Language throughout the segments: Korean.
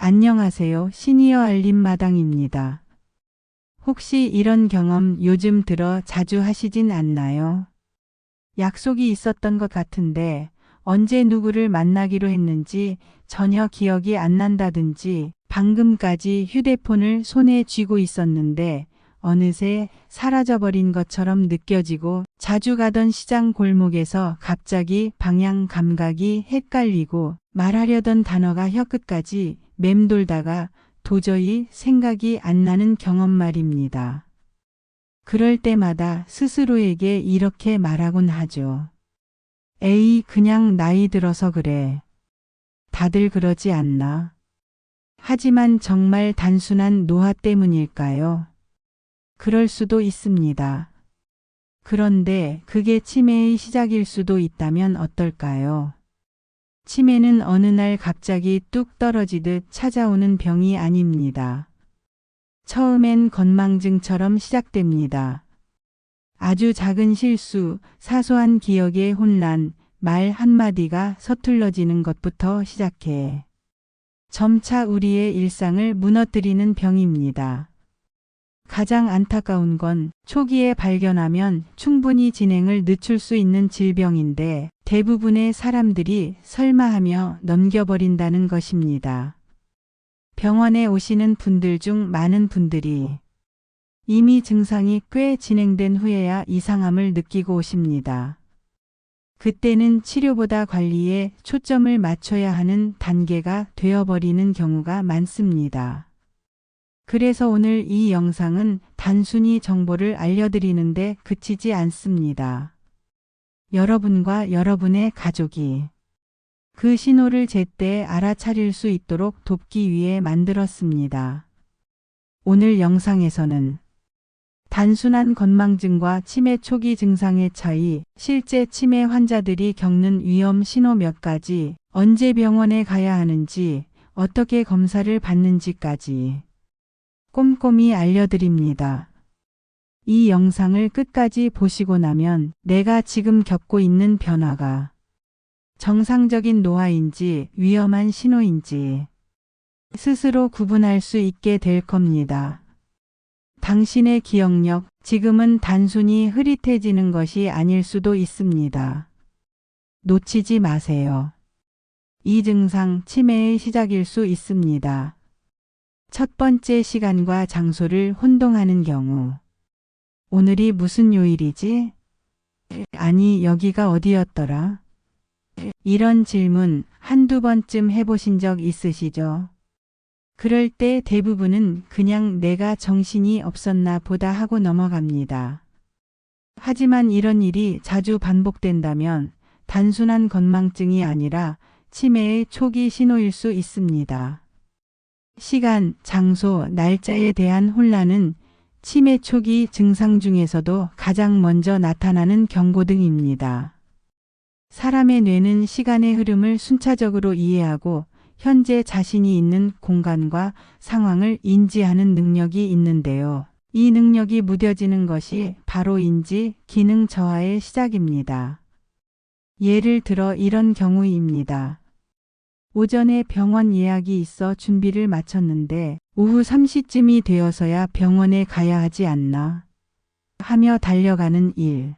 안녕하세요. 시니어 알림 마당입니다. 혹시 이런 경험 요즘 들어 자주 하시진 않나요? 약속이 있었던 것 같은데 언제 누구를 만나기로 했는지 전혀 기억이 안 난다든지 방금까지 휴대폰을 손에 쥐고 있었는데 어느새 사라져버린 것처럼 느껴지고 자주 가던 시장 골목에서 갑자기 방향 감각이 헷갈리고 말하려던 단어가 혀끝까지 맴돌다가 도저히 생각이 안 나는 경험 말입니다. 그럴 때마다 스스로에게 이렇게 말하곤 하죠. 에이, 그냥 나이 들어서 그래. 다들 그러지 않나? 하지만 정말 단순한 노화 때문일까요? 그럴 수도 있습니다. 그런데 그게 치매의 시작일 수도 있다면 어떨까요? 치매는 어느 날 갑자기 뚝 떨어지듯 찾아오는 병이 아닙니다. 처음엔 건망증처럼 시작됩니다. 아주 작은 실수, 사소한 기억의 혼란, 말 한마디가 서툴러지는 것부터 시작해 점차 우리의 일상을 무너뜨리는 병입니다. 가장 안타까운 건 초기에 발견하면 충분히 진행을 늦출 수 있는 질병인데 대부분의 사람들이 설마하며 넘겨버린다는 것입니다. 병원에 오시는 분들 중 많은 분들이 이미 증상이 꽤 진행된 후에야 이상함을 느끼고 오십니다. 그때는 치료보다 관리에 초점을 맞춰야 하는 단계가 되어버리는 경우가 많습니다. 그래서 오늘 이 영상은 단순히 정보를 알려드리는데 그치지 않습니다. 여러분과 여러분의 가족이 그 신호를 제때 알아차릴 수 있도록 돕기 위해 만들었습니다. 오늘 영상에서는 단순한 건망증과 치매 초기 증상의 차이, 실제 치매 환자들이 겪는 위험 신호 몇 가지, 언제 병원에 가야 하는지, 어떻게 검사를 받는지까지 꼼꼼히 알려드립니다. 이 영상을 끝까지 보시고 나면 내가 지금 겪고 있는 변화가 정상적인 노화인지 위험한 신호인지 스스로 구분할 수 있게 될 겁니다. 당신의 기억력, 지금은 단순히 흐릿해지는 것이 아닐 수도 있습니다. 놓치지 마세요. 이 증상 치매의 시작일 수 있습니다. 첫 번째, 시간과 장소를 혼동하는 경우. 오늘이 무슨 요일이지? 아니, 여기가 어디였더라? 이런 질문 한두 번쯤 해보신 적 있으시죠? 그럴 때 대부분은 그냥 내가 정신이 없었나 보다 하고 넘어갑니다. 하지만 이런 일이 자주 반복된다면 단순한 건망증이 아니라 치매의 초기 신호일 수 있습니다. 시간, 장소, 날짜에 대한 혼란은 치매 초기 증상 중에서도 가장 먼저 나타나는 경고등입니다. 사람의 뇌는 시간의 흐름을 순차적으로 이해하고 현재 자신이 있는 공간과 상황을 인지하는 능력이 있는데요. 이 능력이 무뎌지는 것이 바로 인지 기능 저하의 시작입니다. 예를 들어 이런 경우입니다. 오전에 병원 예약이 있어 준비를 마쳤는데 오후 3시쯤이 되어서야 병원에 가야 하지 않나 하며 달려가는 일.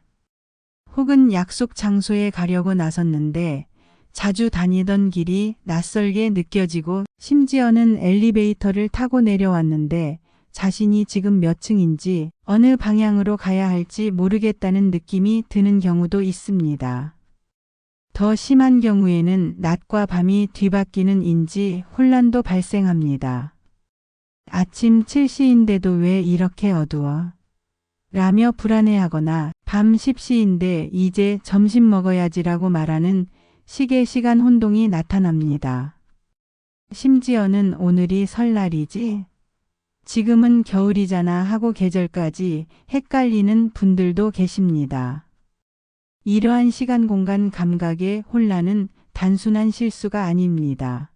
혹은 약속 장소에 가려고 나섰는데 자주 다니던 길이 낯설게 느껴지고 심지어는 엘리베이터를 타고 내려왔는데 자신이 지금 몇 층인지 어느 방향으로 가야 할지 모르겠다는 느낌이 드는 경우도 있습니다. 더 심한 경우에는 낮과 밤이 뒤바뀌는 인지 혼란도 발생합니다. 아침 7시인데도 왜 이렇게 어두워? 라며 불안해하거나 밤 10시인데 이제 점심 먹어야지라고 말하는 시계 시간 혼동이 나타납니다. 심지어는 오늘이 설날이지? 지금은 겨울이잖아 하고 계절까지 헷갈리는 분들도 계십니다. 이러한 시간 공간 감각의 혼란은 단순한 실수가 아닙니다.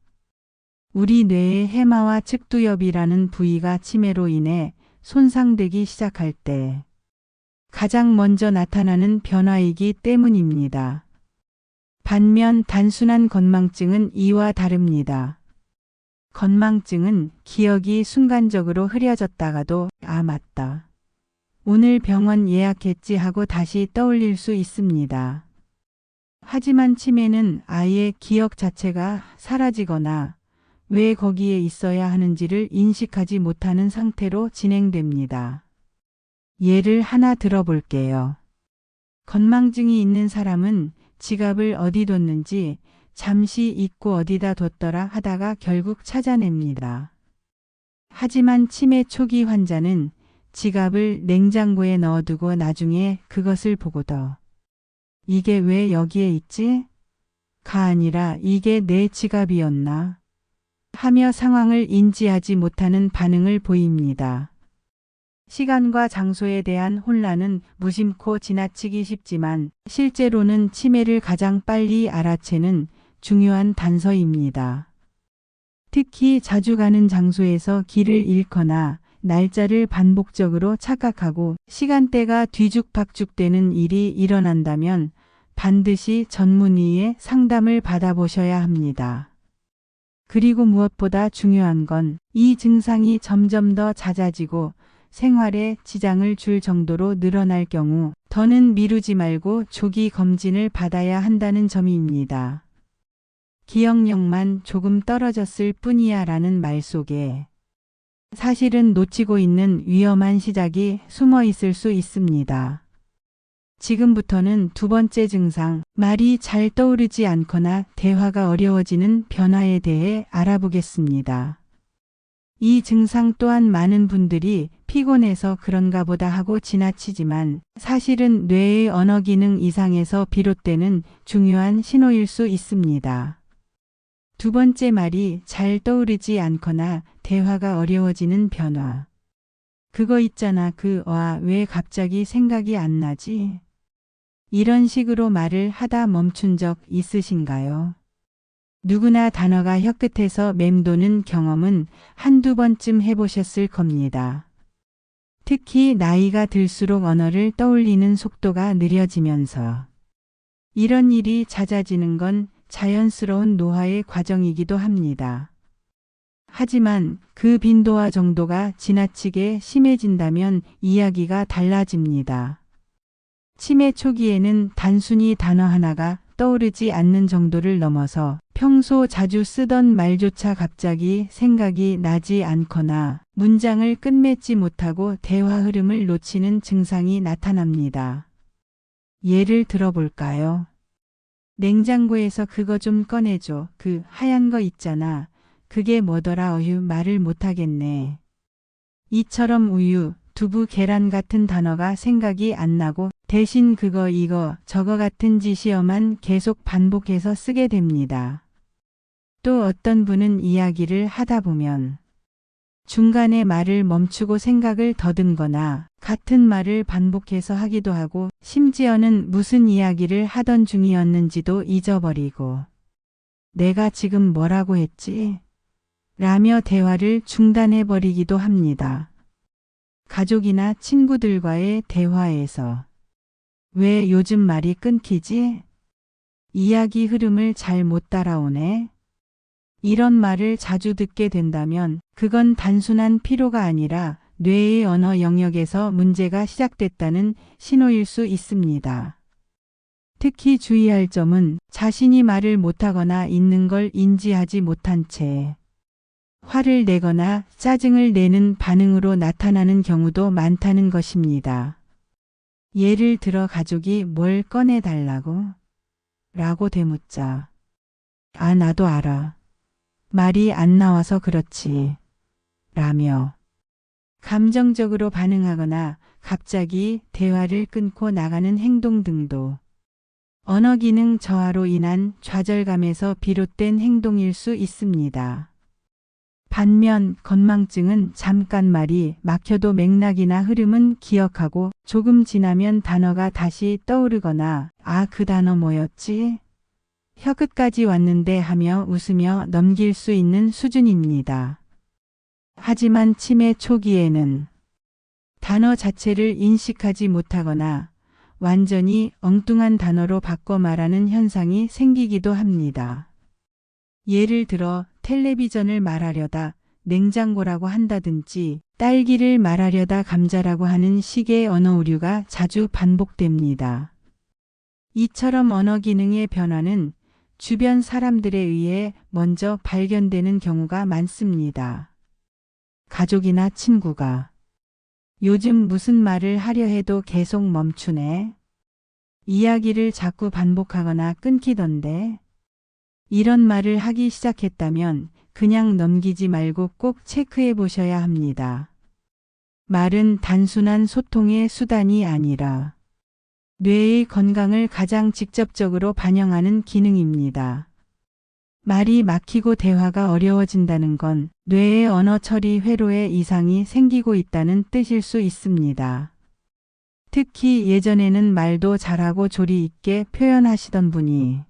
우리 뇌의 해마와 측두엽이라는 부위가 치매로 인해 손상되기 시작할 때 가장 먼저 나타나는 변화이기 때문입니다. 반면 단순한 건망증은 이와 다릅니다. 건망증은 기억이 순간적으로 흐려졌다가도 아 맞다. 오늘 병원 예약했지 하고 다시 떠올릴 수 있습니다. 하지만 치매는 아예 기억 자체가 사라지거나 왜 거기에 있어야 하는지를 인식하지 못하는 상태로 진행됩니다. 예를 하나 들어볼게요. 건망증이 있는 사람은 지갑을 어디 뒀는지 잠시 잊고 어디다 뒀더라 하다가 결국 찾아냅니다. 하지만 치매 초기 환자는 지갑을 냉장고에 넣어두고 나중에 그것을 보고도 이게 왜 여기에 있지? 가 아니라 이게 내 지갑이었나? 하며 상황을 인지하지 못하는 반응을 보입니다. 시간과 장소에 대한 혼란은 무심코 지나치기 쉽지만 실제로는 치매를 가장 빨리 알아채는 중요한 단서입니다. 특히 자주 가는 장소에서 길을 잃거나 날짜를 반복적으로 착각하고 시간대가 뒤죽박죽되는 일이 일어난다면 반드시 전문의의 상담을 받아보셔야 합니다. 그리고 무엇보다 중요한 건 이 증상이 점점 더 잦아지고 생활에 지장을 줄 정도로 늘어날 경우 더는 미루지 말고 조기 검진을 받아야 한다는 점입니다. 기억력만 조금 떨어졌을 뿐이야 라는 말 속에 사실은 놓치고 있는 위험한 시작이 숨어 있을 수 있습니다. 지금부터는 두 번째 증상, 말이 잘 떠오르지 않거나 대화가 어려워지는 변화에 대해 알아보겠습니다. 이 증상 또한 많은 분들이 피곤해서 그런가 보다 하고 지나치지만 사실은 뇌의 언어 기능 이상에서 비롯되는 중요한 신호일 수 있습니다. 두 번째 말이 잘 떠오르지 않거나 대화가 어려워지는 변화. 그거 있잖아 왜 갑자기 생각이 안 나지? 이런 식으로 말을 하다 멈춘 적 있으신가요? 누구나 단어가 혀끝에서 맴도는 경험은 한두 번쯤 해보셨을 겁니다. 특히 나이가 들수록 언어를 떠올리는 속도가 느려지면서 이런 일이 잦아지는 건 자연스러운 노화의 과정이기도 합니다. 하지만 그 빈도와 정도가 지나치게 심해진다면 이야기가 달라집니다. 치매 초기에는 단순히 단어 하나가 떠오르지 않는 정도를 넘어서 평소 자주 쓰던 말조차 갑자기 생각이 나지 않거나 문장을 끝맺지 못하고 대화 흐름을 놓치는 증상이 나타납니다. 예를 들어볼까요? 냉장고에서 그거 좀 꺼내줘. 그 하얀 거 있잖아. 그게 뭐더라 어휴 말을 못하겠네. 이처럼 우유, 두부, 계란 같은 단어가 생각이 안 나고 대신 그거 이거 저거 같은 지시어만 계속 반복해서 쓰게 됩니다. 또 어떤 분은 이야기를 하다 보면 중간에 말을 멈추고 생각을 더듬거나 같은 말을 반복해서 하기도 하고 심지어는 무슨 이야기를 하던 중이었는지도 잊어버리고 내가 지금 뭐라고 했지? 라며 대화를 중단해버리기도 합니다. 가족이나 친구들과의 대화에서 왜 요즘 말이 끊기지? 이야기 흐름을 잘 못 따라오네? 이런 말을 자주 듣게 된다면 그건 단순한 피로가 아니라 뇌의 언어 영역에서 문제가 시작됐다는 신호일 수 있습니다. 특히 주의할 점은 자신이 말을 못하거나 있는 걸 인지하지 못한 채 화를 내거나 짜증을 내는 반응으로 나타나는 경우도 많다는 것입니다. 예를 들어 가족이 뭘 꺼내달라고? 라고 되묻자. 아 나도 알아. 말이 안 나와서 그렇지. 라며 감정적으로 반응하거나 갑자기 대화를 끊고 나가는 행동 등도 언어 기능 저하로 인한 좌절감에서 비롯된 행동일 수 있습니다. 반면 건망증은 잠깐 말이 막혀도 맥락이나 흐름은 기억하고 조금 지나면 단어가 다시 떠오르거나 아 그 단어 뭐였지? 혀끝까지 왔는데 하며 웃으며 넘길 수 있는 수준입니다. 하지만 치매 초기에는 단어 자체를 인식하지 못하거나 완전히 엉뚱한 단어로 바꿔 말하는 현상이 생기기도 합니다. 예를 들어 텔레비전을 말하려다 냉장고라고 한다든지 딸기를 말하려다 감자라고 하는 식의 언어 오류가 자주 반복됩니다. 이처럼 언어 기능의 변화는 주변 사람들에 의해 먼저 발견되는 경우가 많습니다. 가족이나 친구가 요즘 무슨 말을 하려 해도 계속 멈추네. 이야기를 자꾸 반복하거나 끊기던데. 이런 말을 하기 시작했다면 그냥 넘기지 말고 꼭 체크해 보셔야 합니다. 말은 단순한 소통의 수단이 아니라 뇌의 건강을 가장 직접적으로 반영하는 기능입니다. 말이 막히고 대화가 어려워진다는 건 뇌의 언어 처리 회로에 이상이 생기고 있다는 뜻일 수 있습니다. 특히 예전에는 말도 잘하고 조리 있게 표현하시던 분이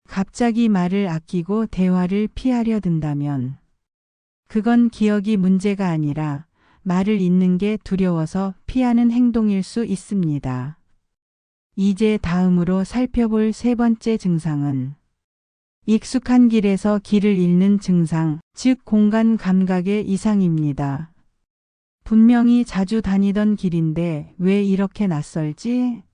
갑자기 말을 아끼고 대화를 피하려 든다면 그건 기억이 문제가 아니라 말을 잇는 게 두려워서 피하는 행동일 수 있습니다. 이제 다음으로 살펴볼 세 번째 증상은 익숙한 길에서 길을 잃는 증상, 즉 공간 감각의 이상입니다. 분명히 자주 다니던 길인데 왜 이렇게 낯설지?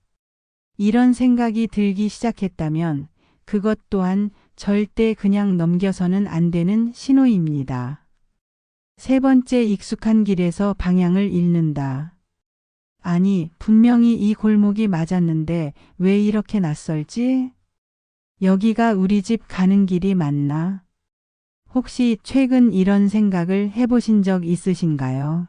이런 생각이 들기 시작했다면 그것 또한 절대 그냥 넘겨서는 안 되는 신호입니다. 세 번째, 익숙한 길에서 방향을 잃는다. 아니, 분명히 이 골목이 맞았는데 왜 이렇게 낯설지? 여기가 우리 집 가는 길이 맞나? 혹시 최근 이런 생각을 해보신 적 있으신가요?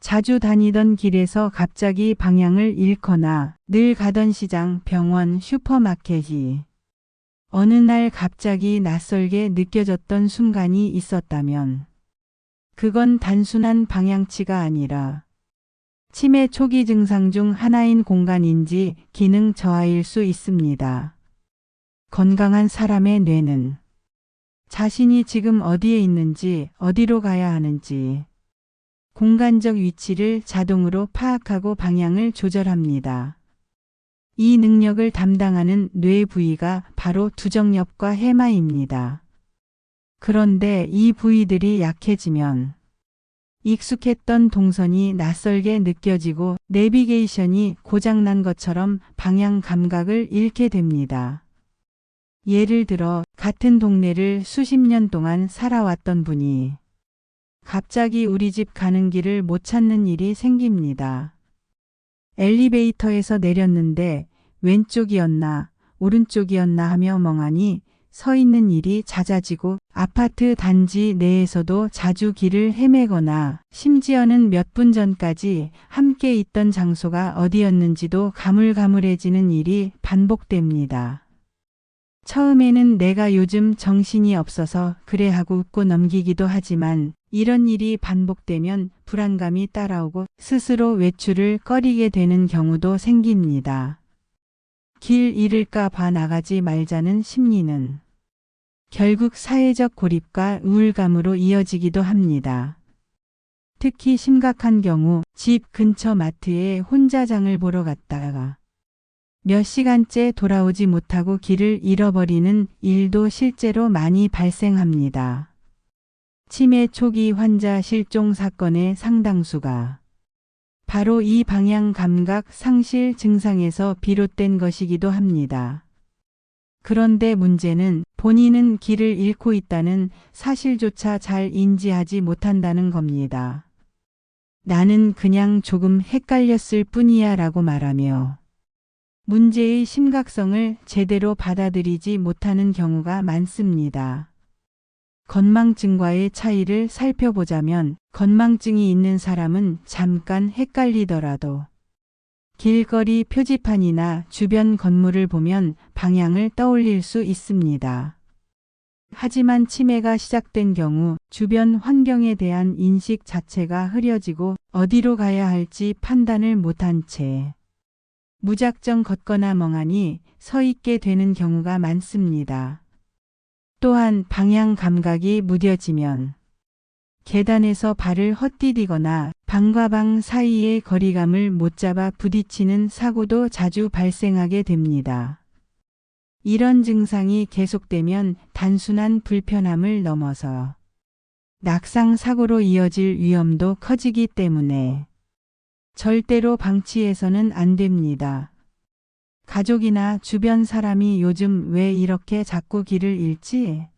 자주 다니던 길에서 갑자기 방향을 잃거나 늘 가던 시장, 병원, 슈퍼마켓이 어느 날 갑자기 낯설게 느껴졌던 순간이 있었다면 그건 단순한 방향치가 아니라 치매 초기 증상 중 하나인 공간인지 기능 저하일 수 있습니다. 건강한 사람의 뇌는 자신이 지금 어디에 있는지, 어디로 가야 하는지, 공간적 위치를 자동으로 파악하고 방향을 조절합니다. 이 능력을 담당하는 뇌 부위가 바로 두정엽과 해마입니다. 그런데 이 부위들이 약해지면 익숙했던 동선이 낯설게 느껴지고 내비게이션이 고장난 것처럼 방향 감각을 잃게 됩니다. 예를 들어 같은 동네를 수십 년 동안 살아왔던 분이 갑자기 우리 집 가는 길을 못 찾는 일이 생깁니다. 엘리베이터에서 내렸는데 왼쪽이었나 오른쪽이었나 하며 멍하니 서 있는 일이 잦아지고 아파트 단지 내에서도 자주 길을 헤매거나 심지어는 몇 분 전까지 함께 있던 장소가 어디였는지도 가물가물해지는 일이 반복됩니다. 처음에는 내가 요즘 정신이 없어서 그래 하고 웃고 넘기기도 하지만 이런 일이 반복되면 불안감이 따라오고 스스로 외출을 꺼리게 되는 경우도 생깁니다. 길 잃을까 봐 나가지 말자는 심리는 결국 사회적 고립과 우울감으로 이어지기도 합니다. 특히 심각한 경우 집 근처 마트에 혼자 장을 보러 갔다가 몇 시간째 돌아오지 못하고 길을 잃어버리는 일도 실제로 많이 발생합니다. 치매 초기 환자 실종 사건의 상당수가 바로 이 방향 감각 상실 증상에서 비롯된 것이기도 합니다. 그런데 문제는 본인은 길을 잃고 있다는 사실조차 잘 인지하지 못한다는 겁니다. 나는 그냥 조금 헷갈렸을 뿐이야 라고 말하며 문제의 심각성을 제대로 받아들이지 못하는 경우가 많습니다. 건망증과의 차이를 살펴보자면 건망증이 있는 사람은 잠깐 헷갈리더라도 길거리 표지판이나 주변 건물을 보면 방향을 떠올릴 수 있습니다. 하지만 치매가 시작된 경우 주변 환경에 대한 인식 자체가 흐려지고 어디로 가야 할지 판단을 못한 채 무작정 걷거나 멍하니 서 있게 되는 경우가 많습니다. 또한 방향 감각이 무뎌지면 계단에서 발을 헛디디거나 방과 방 사이의 거리감을 못 잡아 부딪히는 사고도 자주 발생하게 됩니다. 이런 증상이 계속되면 단순한 불편함을 넘어서 낙상 사고로 이어질 위험도 커지기 때문에 절대로 방치해서는 안 됩니다. 가족이나 주변 사람이 요즘 왜 이렇게 자꾸 길을 잃지?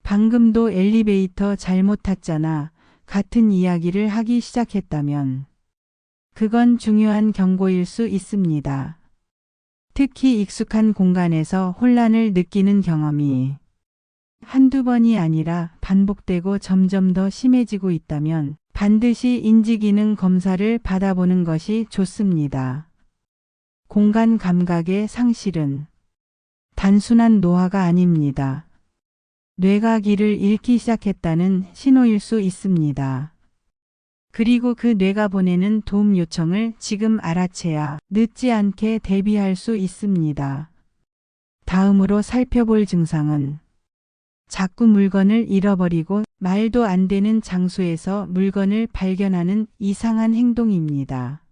방금도 엘리베이터 잘못 탔잖아. 같은 이야기를 하기 시작했다면 그건 중요한 경고일 수 있습니다. 특히 익숙한 공간에서 혼란을 느끼는 경험이 한두 번이 아니라 반복되고 점점 더 심해지고 있다면 반드시 인지기능 검사를 받아보는 것이 좋습니다. 공간 감각의 상실은 단순한 노화가 아닙니다. 뇌가 길을 잃기 시작했다는 신호일 수 있습니다. 그리고 그 뇌가 보내는 도움 요청을 지금 알아채야 늦지 않게 대비할 수 있습니다. 다음으로 살펴볼 증상은 자꾸 물건을 잃어버리고 말도 안 되는 장소에서 물건을 발견하는 이상한 행동입니다.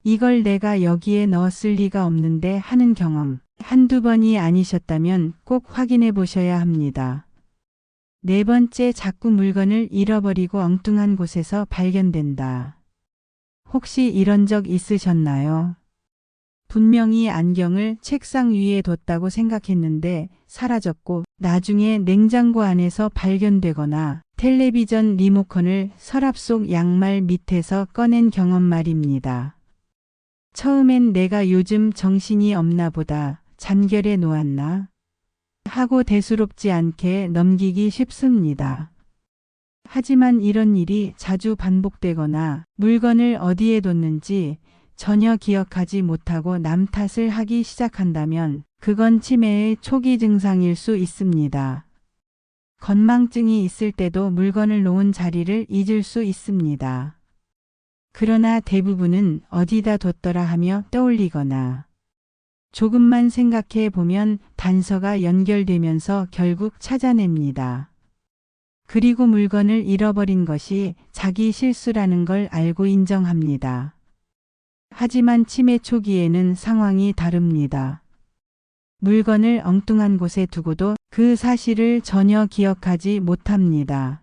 이걸 내가 여기에 넣었을 리가 없는데 하는 경험, 한두 번이 아니셨다면 꼭 확인해 보셔야 합니다. 네 번째, 자꾸 물건을 잃어버리고 엉뚱한 곳에서 발견된다. 혹시 이런 적 있으셨나요? 분명히 안경을 책상 위에 뒀다고 생각했는데 사라졌고 나중에 냉장고 안에서 발견되거나 텔레비전 리모컨을 서랍 속 양말 밑에서 꺼낸 경험 말입니다. 처음엔 내가 요즘 정신이 없나 보다, 잠결에 놓았나? 하고 대수롭지 않게 넘기기 쉽습니다. 하지만 이런 일이 자주 반복되거나 물건을 어디에 뒀는지 전혀 기억하지 못하고 남 탓을 하기 시작한다면 그건 치매의 초기 증상일 수 있습니다. 건망증이 있을 때도 물건을 놓은 자리를 잊을 수 있습니다. 그러나 대부분은 어디다 뒀더라 하며 떠올리거나 조금만 생각해 보면 단서가 연결되면서 결국 찾아냅니다. 그리고 물건을 잃어버린 것이 자기 실수라는 걸 알고 인정합니다. 하지만 치매 초기에는 상황이 다릅니다. 물건을 엉뚱한 곳에 두고도 그 사실을 전혀 기억하지 못합니다.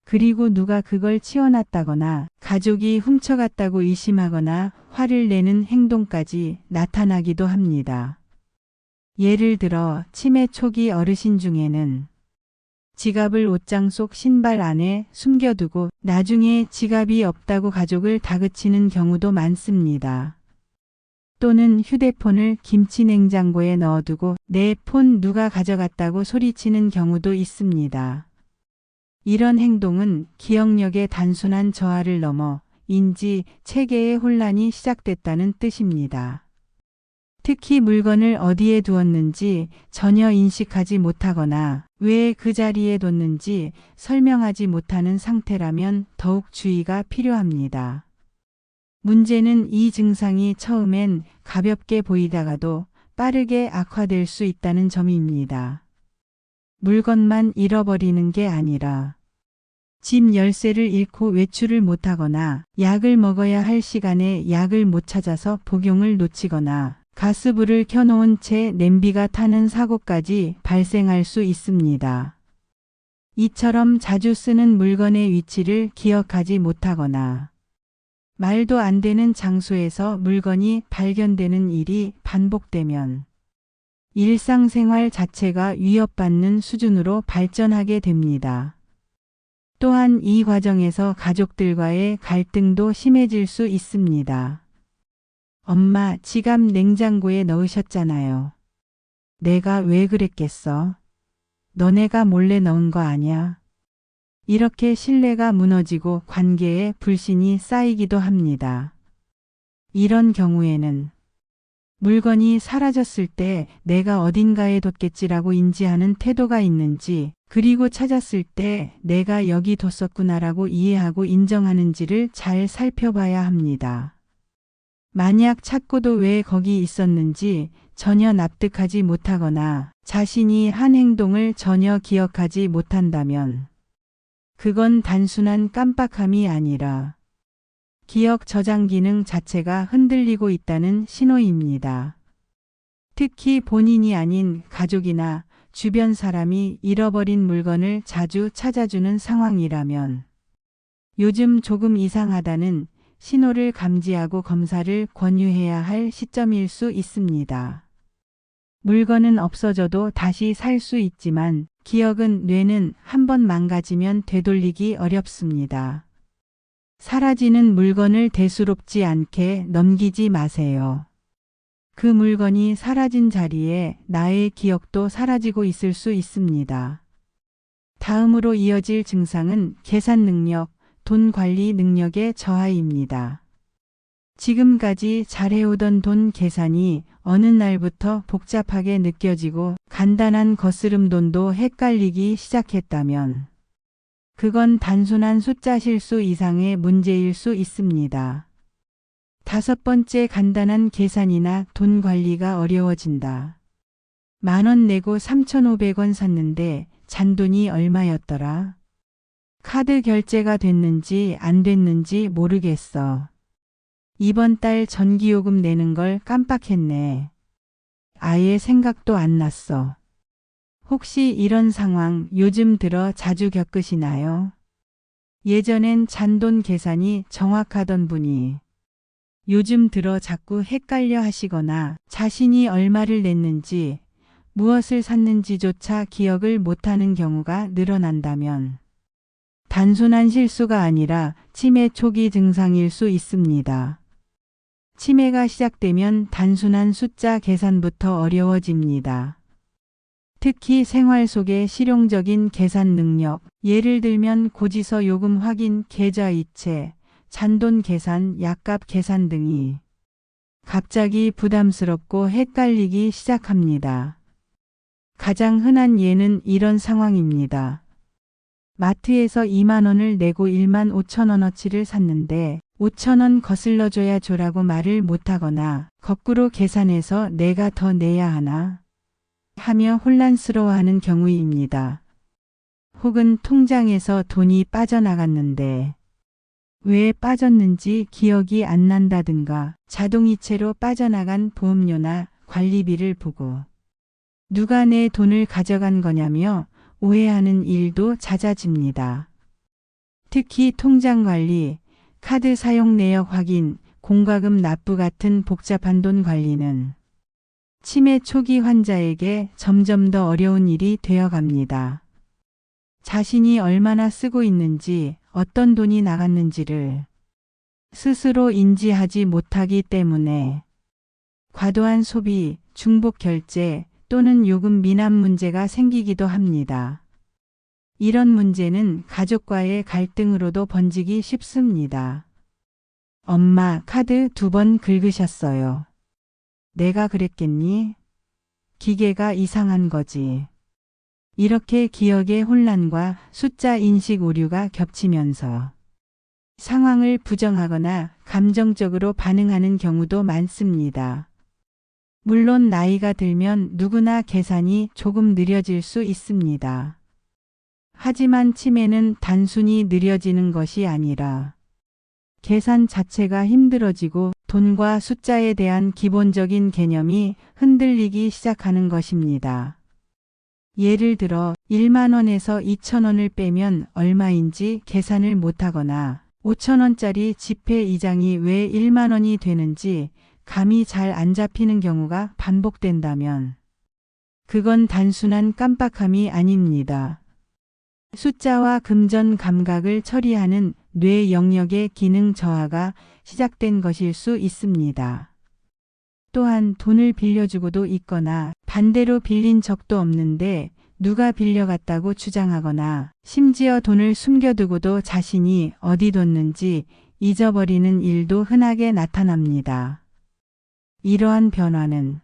그리고 누가 그걸 치워놨다거나 가족이 훔쳐갔다고 의심하거나 화를 내는 행동까지 나타나기도 합니다. 예를 들어 치매 초기 어르신 중에는 지갑을 옷장 속 신발 안에 숨겨두고 나중에 지갑이 없다고 가족을 다그치는 경우도 많습니다. 또는 휴대폰을 김치 냉장고에 넣어두고 내 폰 누가 가져갔다고 소리치는 경우도 있습니다. 이런 행동은 기억력의 단순한 저하를 넘어 인지, 체계의 혼란이 시작됐다는 뜻입니다. 특히 물건을 어디에 두었는지 전혀 인식하지 못하거나 왜 그 자리에 뒀는지 설명하지 못하는 상태라면 더욱 주의가 필요합니다. 문제는 이 증상이 처음엔 가볍게 보이다가도 빠르게 악화될 수 있다는 점입니다. 물건만 잃어버리는 게 아니라 집 열쇠를 잃고 외출을 못하거나 약을 먹어야 할 시간에 약을 못 찾아서 복용을 놓치거나 가스불을 켜놓은 채 냄비가 타는 사고까지 발생할 수 있습니다. 이처럼 자주 쓰는 물건의 위치를 기억하지 못하거나 말도 안 되는 장소에서 물건이 발견되는 일이 반복되면 일상생활 자체가 위협받는 수준으로 발전하게 됩니다. 또한 이 과정에서 가족들과의 갈등도 심해질 수 있습니다. 엄마, 지갑 냉장고에 넣으셨잖아요. 내가 왜 그랬겠어? 너네가 몰래 넣은 거 아냐? 이렇게 신뢰가 무너지고 관계에 불신이 쌓이기도 합니다. 이런 경우에는 물건이 사라졌을 때 내가 어딘가에 뒀겠지라고 인지하는 태도가 있는지, 그리고 찾았을 때 내가 여기 뒀었구나라고 이해하고 인정하는지를 잘 살펴봐야 합니다. 만약 찾고도 왜 거기 있었는지 전혀 납득하지 못하거나 자신이 한 행동을 전혀 기억하지 못한다면 그건 단순한 깜빡함이 아니라 기억 저장 기능 자체가 흔들리고 있다는 신호입니다. 특히 본인이 아닌 가족이나 주변 사람이 잃어버린 물건을 자주 찾아주는 상황이라면 요즘 조금 이상하다는 신호를 감지하고 검사를 권유해야 할 시점일 수 있습니다. 물건은 없어져도 다시 살 수 있지만 기억은 뇌는 한번 망가지면 되돌리기 어렵습니다. 사라지는 물건을 대수롭지 않게 넘기지 마세요. 그 물건이 사라진 자리에 나의 기억도 사라지고 있을 수 있습니다. 다음으로 이어질 증상은 계산 능력, 돈 관리 능력의 저하입니다. 지금까지 잘해오던 돈 계산이 어느 날부터 복잡하게 느껴지고 간단한 거스름돈도 헷갈리기 시작했다면 그건 단순한 숫자 실수 이상의 문제일 수 있습니다. 5번째, 간단한 계산이나 돈 관리가 어려워진다. 10,000원 내고 3,500원 샀는데 잔돈이 얼마였더라? 카드 결제가 됐는지 안 됐는지 모르겠어. 이번 달 전기요금 내는 걸 깜빡했네. 아예 생각도 안 났어. 혹시 이런 상황 요즘 들어 자주 겪으시나요? 예전엔 잔돈 계산이 정확하던 분이 요즘 들어 자꾸 헷갈려 하시거나 자신이 얼마를 냈는지 무엇을 샀는지조차 기억을 못하는 경우가 늘어난다면 단순한 실수가 아니라 치매 초기 증상일 수 있습니다. 치매가 시작되면 단순한 숫자 계산부터 어려워집니다. 특히 생활 속의 실용적인 계산 능력, 예를 들면 고지서 요금 확인, 계좌 이체, 잔돈 계산, 약값 계산 등이 갑자기 부담스럽고 헷갈리기 시작합니다. 가장 흔한 예는 이런 상황입니다. 마트에서 20,000원을 내고 15,000원어치를 샀는데 5,000원 거슬러줘야 줘라고 말을 못하거나 거꾸로 계산해서 내가 더 내야 하나 하며 혼란스러워하는 경우입니다. 혹은 통장에서 돈이 빠져나갔는데 왜 빠졌는지 기억이 안 난다든가 자동이체로 빠져나간 보험료나 관리비를 보고 누가 내 돈을 가져간 거냐며 오해하는 일도 잦아집니다. 특히 통장 관리, 카드 사용 내역 확인, 공과금 납부 같은 복잡한 돈 관리는 치매 초기 환자에게 점점 더 어려운 일이 되어갑니다. 자신이 얼마나 쓰고 있는지, 어떤 돈이 나갔는지를 스스로 인지하지 못하기 때문에 과도한 소비, 중복 결제 또는 요금 미납 문제가 생기기도 합니다. 이런 문제는 가족과의 갈등으로도 번지기 쉽습니다. 엄마, 카드 2번 긁으셨어요. 내가 그랬겠니? 기계가 이상한 거지. 이렇게 기억의 혼란과 숫자 인식 오류가 겹치면서 상황을 부정하거나 감정적으로 반응하는 경우도 많습니다. 물론 나이가 들면 누구나 계산이 조금 느려질 수 있습니다. 하지만 치매는 단순히 느려지는 것이 아니라 계산 자체가 힘들어지고 돈과 숫자에 대한 기본적인 개념이 흔들리기 시작하는 것입니다. 예를 들어 10,000원에서 2,000원을 빼면 얼마인지 계산을 못하거나 5,000원짜리 지폐 2장이 왜 10,000원이 되는지 감이 잘 안 잡히는 경우가 반복된다면 그건 단순한 깜빡함이 아닙니다. 숫자와 금전 감각을 처리하는 뇌 영역의 기능 저하가 시작된 것일 수 있습니다. 또한 돈을 빌려주고도 있거나 반대로 빌린 적도 없는데 누가 빌려갔다고 주장하거나 심지어 돈을 숨겨두고도 자신이 어디 뒀는지 잊어버리는 일도 흔하게 나타납니다. 이러한 변화는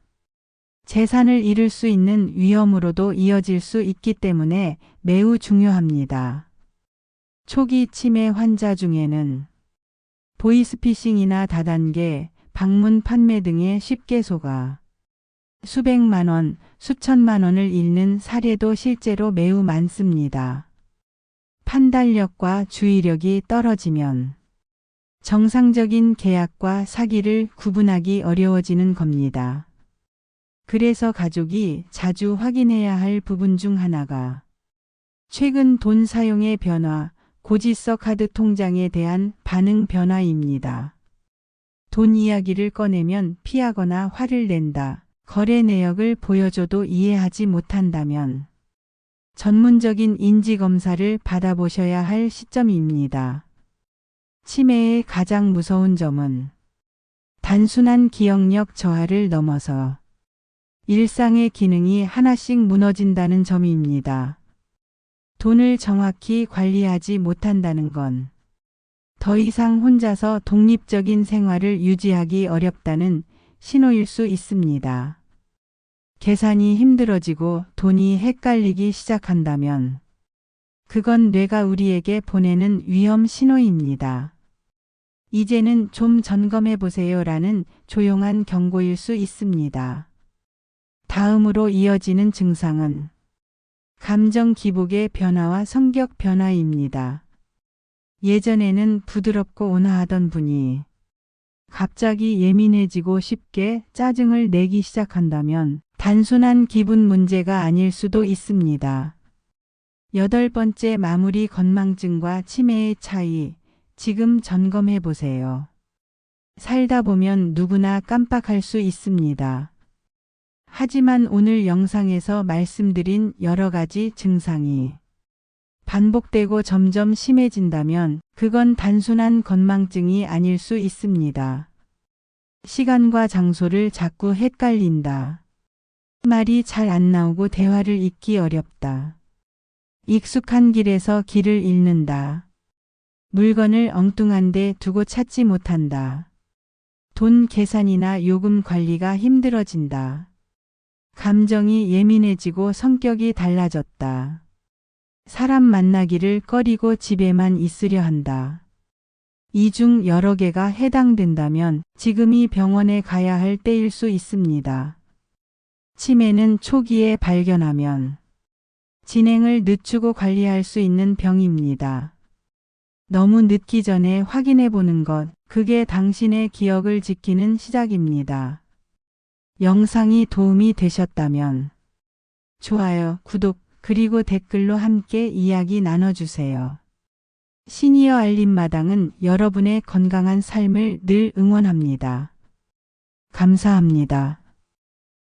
재산을 잃을 수 있는 위험으로도 이어질 수 있기 때문에 매우 중요합니다. 초기 치매 환자 중에는 보이스피싱이나 다단계, 방문 판매 등에 쉽게 속아 수백만 원, 수천만 원을 잃는 사례도 실제로 매우 많습니다. 판단력과 주의력이 떨어지면 정상적인 계약과 사기를 구분하기 어려워지는 겁니다. 그래서 가족이 자주 확인해야 할 부분 중 하나가 최근 돈 사용의 변화, 고지서 카드 통장에 대한 반응 변화입니다. 돈 이야기를 꺼내면 피하거나 화를 낸다. 거래 내역을 보여줘도 이해하지 못한다면 전문적인 인지 검사를 받아보셔야 할 시점입니다. 치매의 가장 무서운 점은 단순한 기억력 저하를 넘어서 일상의 기능이 하나씩 무너진다는 점입니다. 돈을 정확히 관리하지 못한다는 건 더 이상 혼자서 독립적인 생활을 유지하기 어렵다는 신호일 수 있습니다. 계산이 힘들어지고 돈이 헷갈리기 시작한다면 그건 뇌가 우리에게 보내는 위험 신호입니다. 이제는 좀 점검해 보세요라는 조용한 경고일 수 있습니다. 다음으로 이어지는 증상은 감정 기복의 변화와 성격 변화입니다. 예전에는 부드럽고 온화하던 분이 갑자기 예민해지고 쉽게 짜증을 내기 시작한다면 단순한 기분 문제가 아닐 수도 있습니다. 8번째, 마무리 건망증과 치매의 차이. 지금 점검해 보세요. 살다 보면 누구나 깜빡할 수 있습니다. 하지만 오늘 영상에서 말씀드린 여러 가지 증상이 반복되고 점점 심해진다면 그건 단순한 건망증이 아닐 수 있습니다. 시간과 장소를 자꾸 헷갈린다. 말이 잘 안 나오고 대화를 잇기 어렵다. 익숙한 길에서 길을 잃는다. 물건을 엉뚱한 데 두고 찾지 못한다. 돈 계산이나 요금 관리가 힘들어진다. 감정이 예민해지고 성격이 달라졌다. 사람 만나기를 꺼리고 집에만 있으려 한다. 이 중 여러 개가 해당된다면 지금이 병원에 가야 할 때일 수 있습니다. 치매는 초기에 발견하면 진행을 늦추고 관리할 수 있는 병입니다. 너무 늦기 전에 확인해 보는 것, 그게 당신의 기억을 지키는 시작입니다. 영상이 도움이 되셨다면 좋아요, 구독, 그리고 댓글로 함께 이야기 나눠주세요. 시니어 알림마당은 여러분의 건강한 삶을 늘 응원합니다. 감사합니다.